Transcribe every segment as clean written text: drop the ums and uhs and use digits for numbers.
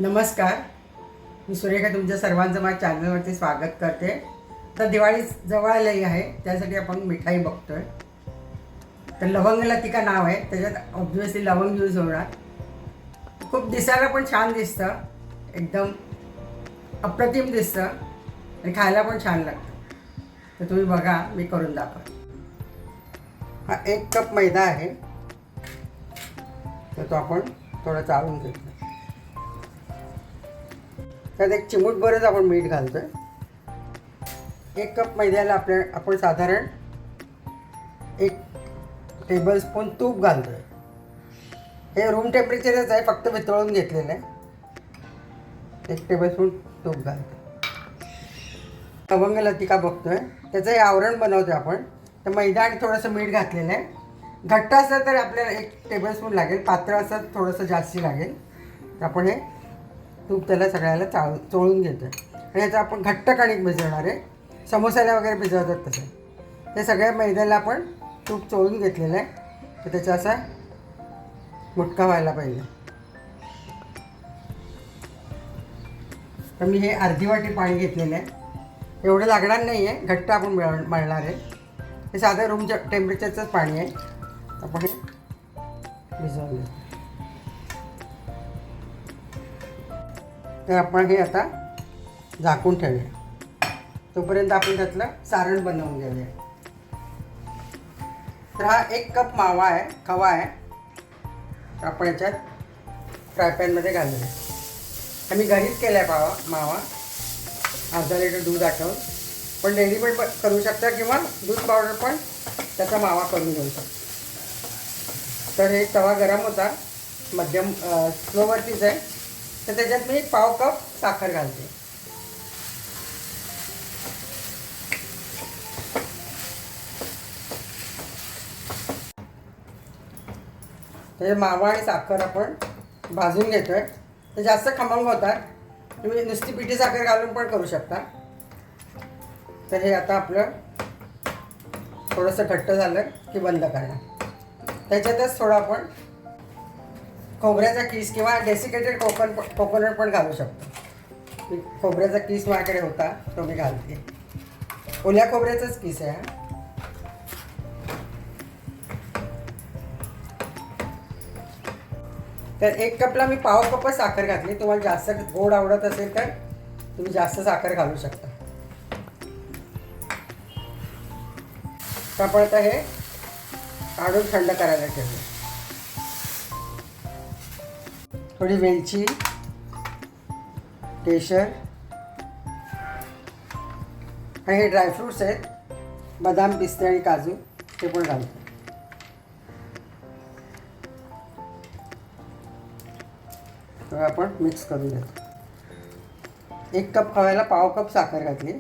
नमस्कार, मी सुरेखा तुमच्या सर्वांचं माझ्या चॅनलवरती स्वागत करते. तर दिवाळी जवळ आलेली आहे, त्यासाठी आपण मिठाई बघतोय. तर लवंग लतिका नाव आहे, त्याच्यात ऑब्व्हियसली लवंग यूज होणार. खूप दिसायला पण छान दिसतं, एकदम अप्रतिम दिसतं आणि खायला पण छान लागतं. तर तुम्ही बघा, मी करून दाखवते. हा 1 कप मैदा आहे, तर तो आपण थोडा चाळून घेतो. त्यात एक चिमूटभरच आपण मीठ घालतोय. 1 कप मैद्याला आपण साधारण 1 टेबलस्पून तूप घालतोय. हे रूम टेम्परेचरच आहे, फक्त वितळून घेतलेलं आहे. 1 टेबलस्पून तूप घालतोय. लवंग लतिका बघतोय, त्याचं हे आवरण बनवतोय आपण. तर मैदा आणि थोडंसं मीठ घातलेलं आहे. घट्ट असलं तर आपल्याला 1 टेबलस्पून लागेल, पातळ असलं थोडंसं जास्ती लागेल. तर आपण हे तूप त्याला सगळ्याला चोळून घेतो आहे. आणि याचं आपण घट्ट कणिक भिजवणार आहे, समोसाला वगैरे भिजवतात तसं. ते सगळ्या मैद्याला आपण तूप चोळून घेतलेलं आहे. तर त्याचा असा मुटका व्हायला पाहिजे. तर मी हे अर्धी वाटी पाणी घेतलेलं आहे. एवढं लागणार नाही आहे, घट्ट आपण मळणार आहे. हे साधं रूम टेम्परेचरचंच पाणी आहे. आपण हे भिजवून घेऊ. तर आपण हे आता झाकून ठेवूया. तोपर्यंत आपण त्यातलं सारण बनवून घेऊया. तर हा 1 कप मावा आहे, खवा आहे. आपण याच्यात फ्रायपॅनमध्ये घालूया. तर मी घरीच केला आहे मावा. अर्धा लिटर दूध आटवून, पण रेडीमेड करू शकता किंवा दूध पावडर पण त्याचा मावा करून घेऊ शकता. तर हे तवा गरम होता, मध्यम स्लोवरतीच आहे. तर त्याच्यात मी 1/2 कप साखर घालते. तर मावा आणि साखर आपण भाजून घेतोय. ते जास्त खमंग होतात. तुम्ही नुसती पिठी साखर घालून पण करू शकता. तर हे आता आपलं थोडंसं घट्ट झालं की बंद करणार. त्याच्यातच थोडं आपण खोबऱ्याचा किस किंवा डेसिकेटेड कोकोनट पण घालू शकतो. खोबऱ्याचा किस माझ्याकडे होता, तो मी घालते. ओल्या खोबऱ्याचाच किस आहे हा. तर 1 कपला मी 1/2 कपच साखर घातली. तुम्हाला जास्त गोड आवडत असेल तर तुम्ही जास्त साखर घालू शकता. तर आपण आता हे काढून थंड करायला ठेवूया. थोडी वेलची, केशर आणि हे ड्रायफ्रूट्स आहेत, बदाम, पिस्ते आणि काजू, ते पण घालतो. तर आपण मिक्स करून घेतो. 1 कप खव्याला 1/2 कप साखर घातली,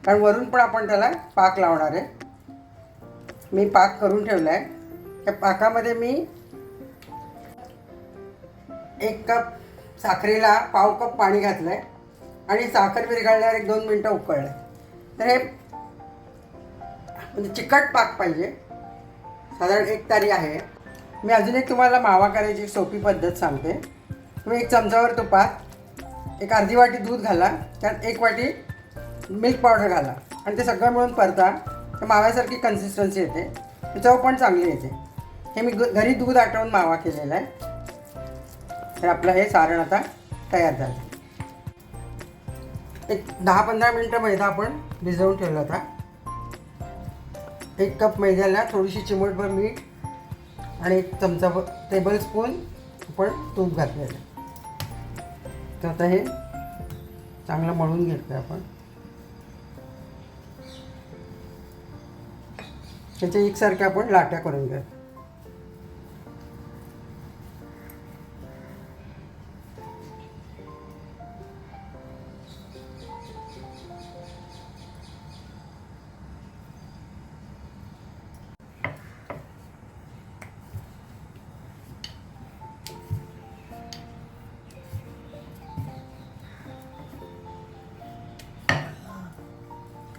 कारण वरून पण आपण त्याला पाक लावणार आहे. मी पाक करून ठेवला आहे. त्या पाकामध्ये मी 1 कप साखरेला 1/2 कप पाणी घातलं आहे आणि साखर विरघळल्यावर 1-2 मिनटं उकळलं. तर हे म्हणजे चिकट पाक पाहिजे, साधारण 1 तारी आहे. मी अजून एक तुम्हाला मावा करायची सोपी पद्धत सांगते. तुम्ही 1 चमचावर तुपात 1 अर्धी वाटी दूध घाला, त्यात 1 वाटी मिल्क पावडर घाला आणि ते सगळं मिळून परता. तर माव्यासारखी कन्सिस्टन्सी येते, चव पण चांगली येते. हे मी घरी दूध आटवून मावा केलेला आहे. तर आपलं हे सारण आता तयार झालं. एक 10-15 मिनटं मैदा आपण भिजवून ठेवला होता. 1 कप मैद्याला थोडीशी चिमूटभर मीठ आणि 1 चमचा टेबलस्पून आपण तूप घातलेलं. तर आता हे चांगलं मळून घेतलं आपण. त्याच्या एकसारख्या आपण लाट्या करून घ्या.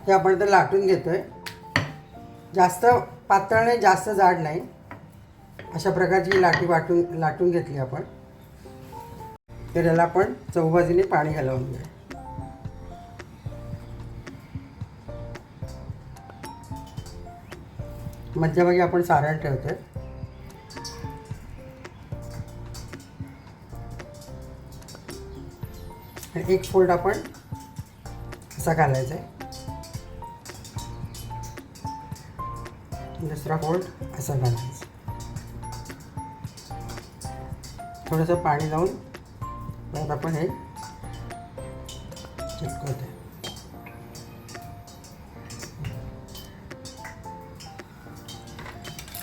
हे आपण तर लाटून घेतोय. जास्त पातळ नाही, जास्त जाड नाही. अशा प्रकारची लाटून घेतली आपण. तर याला आपण चौबाजूने पाणी घालवून घेऊ. मध्यभागी आपण सारण ठेवतोय. आणि एक फोल्ड आपण असा घालायचा आहे, दुसरा फोल्ड असा घालायचा. थोडंसं पाणी लावून परत आपण हे चिटकवतो.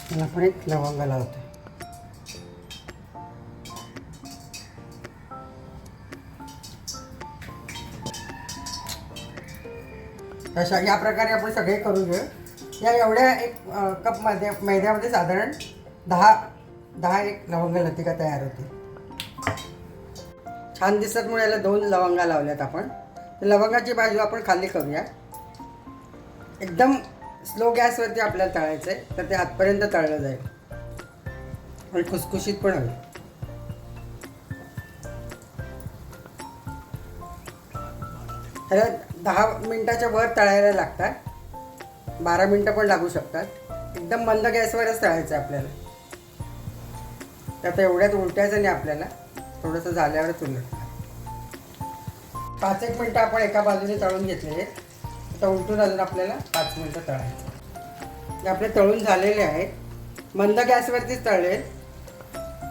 त्याला आपण एक लवंग लावतो. अशा या प्रकारे आपण सगळे करून घेऊ. या एवढ्या एक कपमध्ये मैद्यामध्ये साधारण 10 एक लवंग लतिका तयार होते. छान दिसत म्हणून याला 2 लवंगा लावल्यात आपण. लवंगाची बाजू आपण खाली करूया. एकदम स्लो गॅसवरती आपल्याला तळायचं आहे, तर ते आतपर्यंत तळलं जाईल आणि खुसखुशीत पण होईल. त्याला 10 मिनटाच्या वर तळायला लागतात. 12 मिनटं पण लागू शकतात. एकदम मंद गॅसवरच तळायचं आपल्याला. त्यात एवढ्यात उलटायचं नाही आपल्याला, थोडंसं झाल्यावरच उलटणार. 5-1 मिनटं आपण एका बाजूने तळून घेतलेले. आता उलटून अजून आपल्याला 5 मिनटं तळायचं. हे आपले तळून झालेले आहेत. मंद गॅसवरतीच तळले,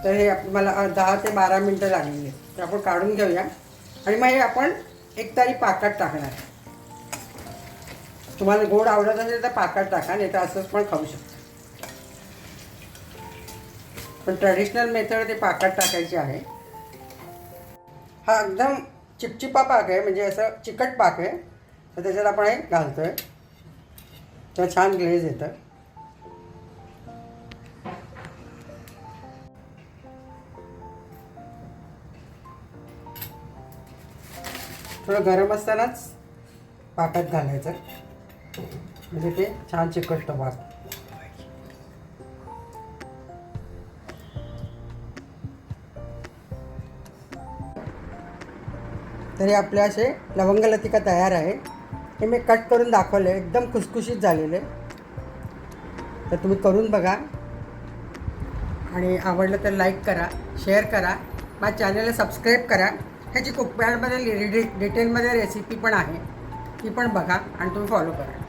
तर हे मला 10 ते 12 मिनटं लागलेली. तर आपण काढून घेऊया आणि मग हे आपण एक तारी पाकात टाकणार. तुम्हाला गोड आवडत असेल तर पाकात टाका, नाही तर असंच पण खाऊ शकता. पण ट्रॅडिशनल मेथड ते पाकात टाकायची आहे. हा एकदम चिपचिपा पाक आहे, म्हणजे असं चिकट पाक आहे. तर त्याच्यात आपण हे घालतोय, तर छान ग्लेज येतं. थोडं गरम असतानाच पाकात घालायचं, म्हणजे ते छान चिकटतं पाक. तरी आपले असे लवंग लतिका तयार आहे. हे मी कट करून दाखवले, एकदम खुसखुशीत झालेले. तर तुम्ही करून बघा आणि आवडलं तर लाईक करा, शेअर करा, माझ्या चॅनलला सबस्क्राईब करा. ह्याची कुकपॅडमध्ये डिटेलमध्ये रेसिपी पण आहे, ती पण बघा आणि तुम्ही फॉलो करा.